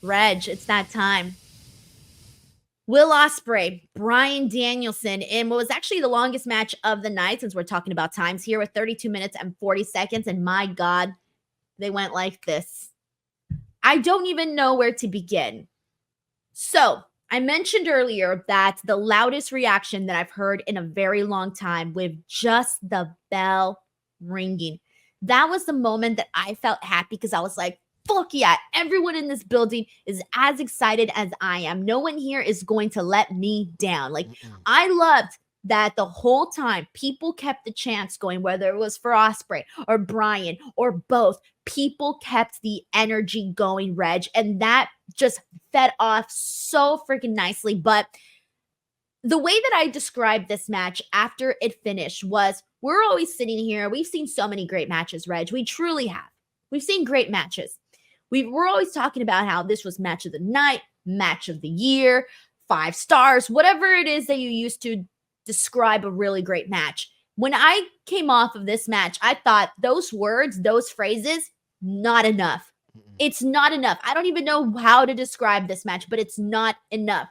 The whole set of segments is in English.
Reg, it's that time. Will Ospreay, Bryan Danielson, in what was actually the longest match of the night, since we're talking about times here, with 32 minutes and 40 seconds. And my God, they went like this. I don't even know where to begin. So, I mentioned earlier that the loudest reaction that I've heard in a very long time, with just the bell ringing, that was the moment that I felt happy, because I was like, fuck yeah, everyone in this building is as excited as I am. No one here is going to let me down. Like, Mm-mm. I loved that the whole time people kept the chants going, whether it was for Osprey or Bryan or both. People kept the energy going, Reg, and that just fed off so freaking nicely. But the way that I described this match after it finished was, we're always sitting here. We've seen so many great matches, Reg. We truly have. We've seen great matches. We're always talking about how this was match of the night, match of the year, 5 stars, whatever it is that you used to describe a really great match. When I came off of this match, I thought those words, those phrases, not enough. Mm-mm. It's not enough. I don't even know how to describe this match, but it's not enough.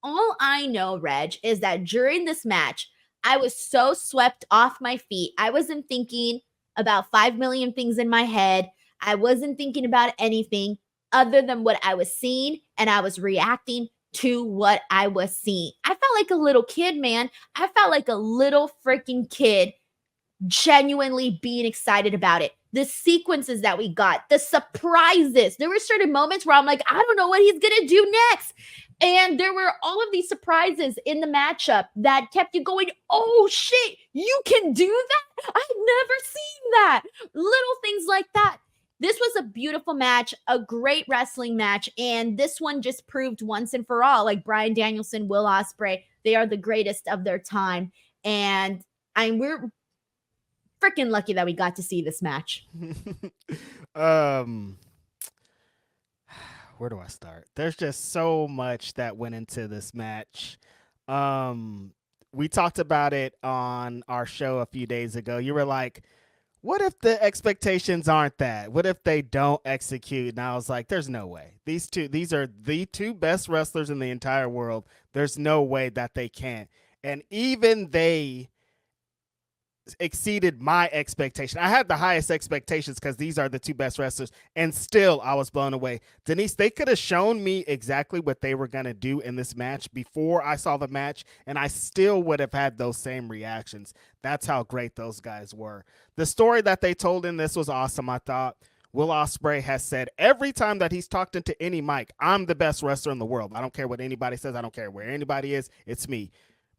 All I know, Reg, is that during this match, I was so swept off my feet. I wasn't thinking about 5 million things in my head. I wasn't thinking about anything other than what I was seeing, and I was reacting to what I was seeing. I felt like a little kid, man. I felt like a little freaking kid, genuinely being excited about it. The sequences that we got, the surprises. There were certain moments where I'm like, I don't know what he's going to do next. And there were all of these surprises in the matchup that kept you going, oh shit, you can do that? I've never seen that. Little things like that. This was a beautiful match, a great wrestling match, and this one just proved once and for all, like Bryan Danielson, Will Ospreay, they are the greatest of their time. And we're freaking lucky that we got to see this match. um, where do I start? There's just so much that went into this match. Um, we talked about it on our show a few days ago. You were like, what if the expectations aren't that? What if they don't execute? And I was like, there's no way. These are the two best wrestlers in the entire world. There's no way that they can't. And even they exceeded my expectation. I had the highest expectations because these are the two best wrestlers, and still I was blown away. Denise, they could have shown me exactly what they were going to do in this match before I saw the match, and I still would have had those same reactions. That's how great those guys were. The story that they told in this was awesome, I thought. Will Ospreay has said every time that he's talked into any mic, I'm the best wrestler in the world. I don't care what anybody says. I don't care where anybody is. It's me.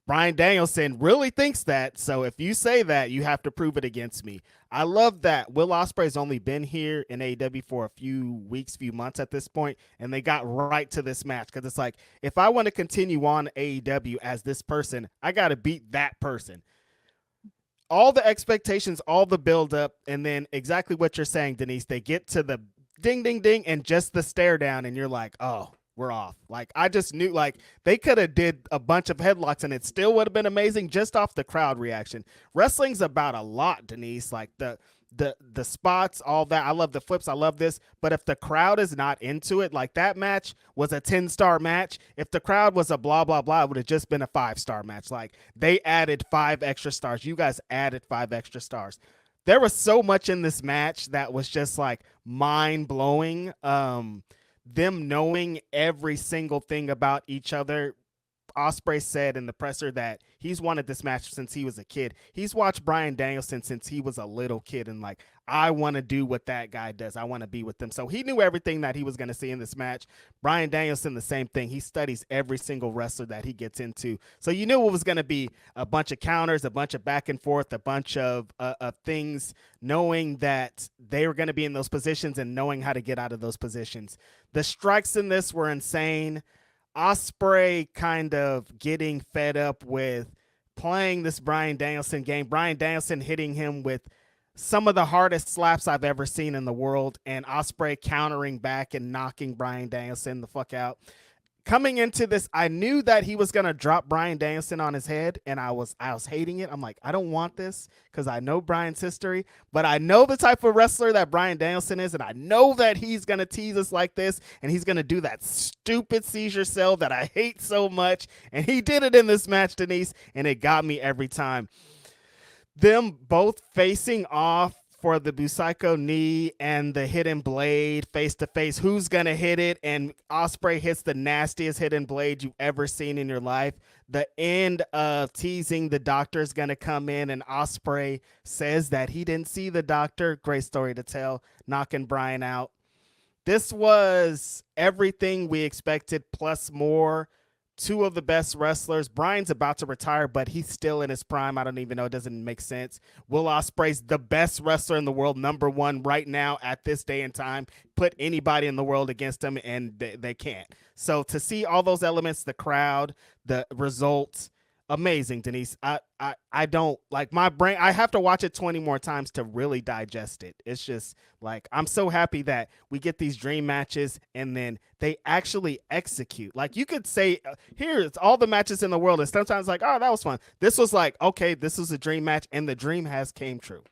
Bryan Danielson really thinks that, so if you say that, you have to prove it against me. I love that Will Ospreay's only been here in AEW for a few weeks, few months at this point, and they got right to this match because it's like, if I want to continue on AEW as this person, I got to beat that person. All the expectations, all the build up, and then exactly what you're saying, Denise, they get to the ding, ding, ding, and just the stare down, and you're like, oh, we're off. Like, I just knew, like, they could have did a bunch of headlocks and it still would have been amazing just off the crowd reaction. Wrestling's about a lot, Denise. Like, the spots, all that. I love the flips. I love this. But if the crowd is not into it, like that match was a 10-star match. If the crowd was a blah, blah, blah, it would have just been a 5-star match. Like, they added 5 extra stars. You guys added 5 extra stars. There was so much in this match that was just like mind blowing. Them knowing every single thing about each other. Ospreay said in the presser that he's wanted this match since he was a kid. He's watched Bryan Danielson since he was a little kid, and like, I want to do what that guy does. I want to be with them. So he knew everything that he was going to see in this match. Bryan Danielson, the same thing. He studies every single wrestler that he gets into. So you knew it was going to be a bunch of counters, a bunch of back and forth, a bunch of things, knowing that they were going to be in those positions and knowing how to get out of those positions. The strikes in this were insane. Ospreay kind of getting fed up with playing this Bryan Danielson game. Bryan Danielson hitting him with some of the hardest slaps I've ever seen in the world, and Ospreay countering back and knocking Bryan Danielson the fuck out. coming into this, I knew that he was gonna drop Bryan Danielson on his head, and I was hating it. I'm like, I don't want this because I know Bryan's history, but I know the type of wrestler that Bryan Danielson is, and I know that he's gonna tease us like this, and he's gonna do that stupid seizure cell that I hate so much, and he did it in this match, Denise, and it got me every time. Them both facing off for the Busaiku knee and the hidden blade face to face. Who's going to hit it? And Ospreay hits the nastiest hidden blade you've ever seen in your life. The end of teasing the doctor is going to come in, and Ospreay says that he didn't see the doctor. Great story to tell, knocking Bryan out. This was everything we expected plus more. Two of the best wrestlers. Bryan's about to retire, but he's still in his prime. I don't even know. It doesn't make sense. Will Ospreay's the best wrestler in the world, number one right now at this day and time. Put anybody in the world against him, and they can't. So to see all those elements, the crowd, the results, amazing, Denise. I don't like my brain. I have to watch it 20 more times to really digest it. It's just like, I'm so happy that we get these dream matches and then they actually execute. Like, you could say, here's all the matches in the world, and sometimes like, oh, that was fun. This was like, okay, this was a dream match, and the dream has came true.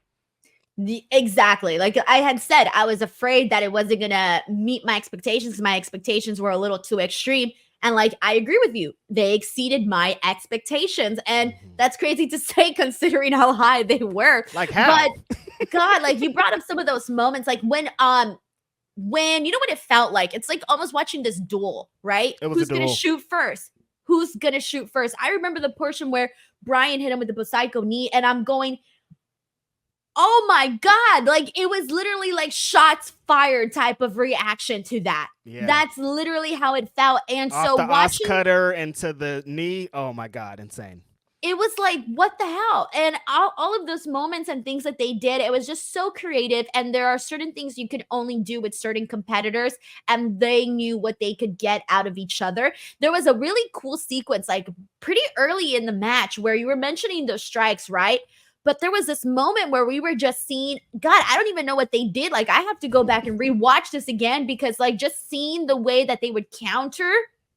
Exactly. Like I had said, I was afraid that it wasn't gonna meet my expectations. My expectations were a little too extreme. And like, I agree with you. They exceeded my expectations. And that's crazy to say considering how high they were. Like how? But God, like you brought up some of those moments, like when you know what it felt like? It's like almost watching this duel, right? It was Who's gonna shoot first? Who's gonna shoot first? I remember the portion where Bryan hit him with the Busaiku knee, and I'm going, oh my God. Like it was literally like shots fired type of reaction to that. Yeah. That's literally how it felt. And off so the watching cutter into the knee. Oh my God. Insane. It was like, what the hell? And all of those moments and things that they did, it was just so creative. And there are certain things you can only do with certain competitors, and they knew what they could get out of each other. There was a really cool sequence, like pretty early in the match, where you were mentioning those strikes, right? But there was this moment where we were just seeing, God, I don't even know what they did. Like, I have to go back and rewatch this again, because like just seeing the way that they would counter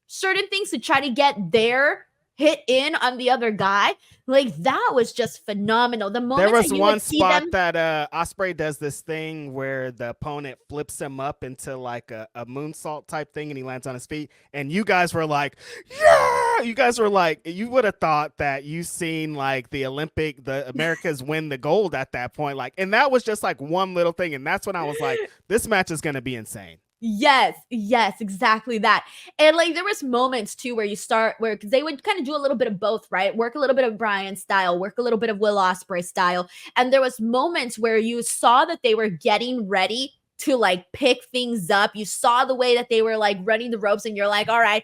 certain things to try to get their hit in on the other guy, like that was just phenomenal. The moment there was one spot that Ospreay does this thing where the opponent flips him up into like a moonsault type thing, and he lands on his feet, and you guys were like, yeah, you guys were like, you would have thought that you seen like the Americas win the gold at that point, like, and that was just like one little thing, and that's when I was like, this match is gonna be insane. Yes, exactly that. And like there was moments too where because they would kind of do a little bit of both, right? Work a little bit of Bryan style, work a little bit of Will Ospreay style. And there was moments where you saw that they were getting ready to like pick things up. You saw the way that they were like running the ropes, and you're like, all right,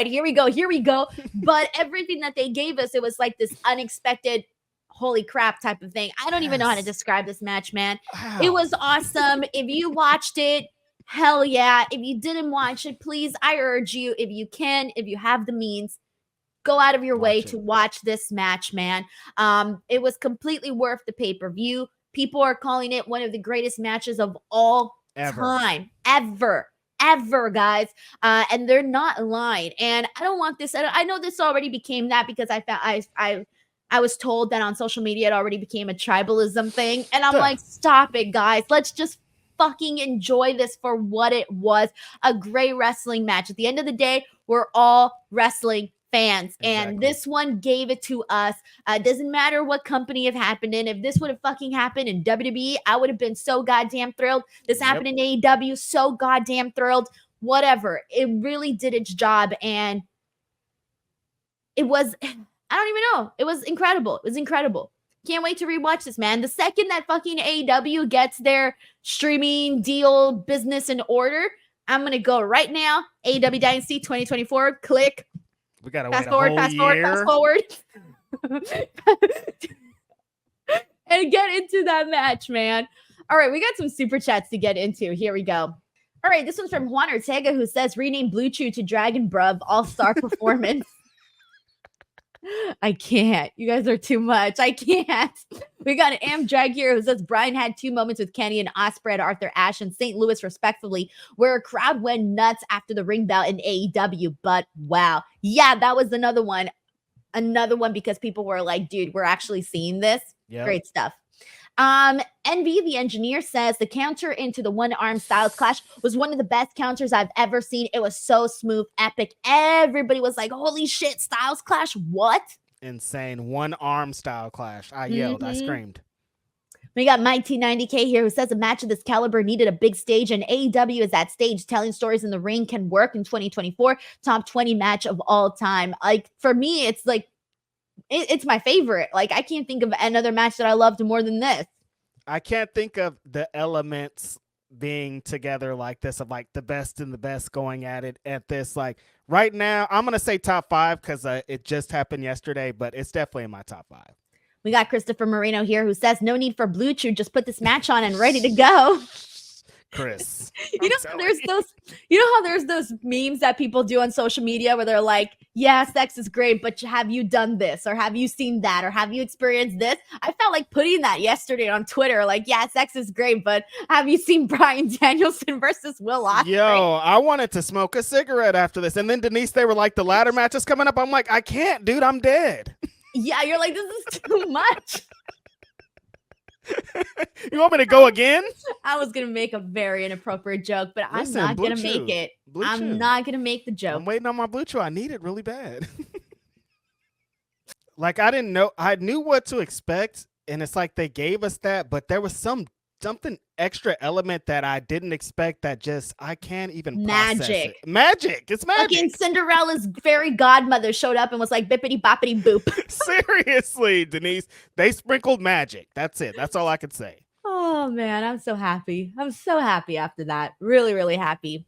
here we go. But everything that they gave us, it was like this unexpected, holy crap type of thing. I don't even know how to describe this match, man. Wow. It was awesome. If you watched it, hell yeah. If you didn't watch it, please, I urge you, if you can, if you have the means, go out of your way to watch this match, man. It was completely worth the pay-per-view. People are calling it one of the greatest matches of all time. Ever, guys. And they're not lying. And I don't want this. I know this already became that, because I was told that on social media it already became a tribalism thing. And I'm like, stop it, guys. Let's just fucking enjoy this for what it was. A great wrestling match. At the end of the day, we're all wrestling fans. Exactly. And this one gave it to us. It doesn't matter what company it happened in. If this would have fucking happened in WWE, I would have been so goddamn thrilled. This happened in AEW, so goddamn thrilled. Whatever. It really did its job. And it was, I don't even know. It was incredible. Can't wait to rewatch this, man. The second that fucking AEW gets their streaming deal business in order, I'm going to go right now. AEW Dynasty 2024. Click. We got to wait fast forward. And get into that match, man. All right, we got some super chats to get into. Here we go. All right, this one's from Juan Ortega, who says, rename Blue Chew to Dragon Bruv All-Star Performance. I can't. You guys are too much. I can't. We got an Amdrag here who says Bryan had 2 moments with Kenny and Ospreay at Arthur Ashe and St. Louis, respectively, where a crowd went nuts after the ring bell in AEW. But wow. Yeah, that was another one. Another one because people were like, dude, we're actually seeing this. Yep. Great stuff. Envy the engineer says the counter into the one-arm Styles Clash was one of the best counters I've ever seen. It was so smooth, epic. Everybody was like, holy shit, Styles Clash, what? Insane. One-arm style clash. I yelled. I screamed. We got Mike T90K here who says a match of this caliber needed a big stage, and AEW is that stage. Telling stories in the ring can work in 2024. Top 20 match of all time. Like, for me, it's like, it's my favorite. Like, I can't think of another match that I loved more than this. I can't think of the elements being together like this, of like the best and the best going at it at this. Like right now, I'm going to say top 5 because it just happened yesterday, but it's definitely in my top 5. We got Christopher Moreno here who says no need for Blue Chew. Just put this match on and ready to go. Chris, you know how there's those memes that people do on social media where they're like, yeah, sex is great, but have you done this, or have you seen that, or have you experienced this? I felt like putting that yesterday on Twitter, like, yeah, sex is great, but have you seen Bryan Danielson versus Will Ospreay? Yo, I wanted to smoke a cigarette after this. And then Denise, they were like, the ladder match is coming up. I'm like, I can't, dude, I'm dead. Yeah, you're like, this is too much. You want me to go again? I was going to make a very inappropriate joke, but I'm not going to make it. I'm not going to make the joke. I'm waiting on my Blue Chew. I need it really bad. Like, I didn't know. I knew what to expect, and it's like they gave us that, but there was something extra element that I didn't expect that just, I can't even process it. Magic. It's magic. Fucking Cinderella's fairy godmother showed up and was like, bippity boppity boop. Seriously, Denise. They sprinkled magic. That's it. That's all I could say. Oh, man. I'm so happy. I'm so happy after that. Really, really happy.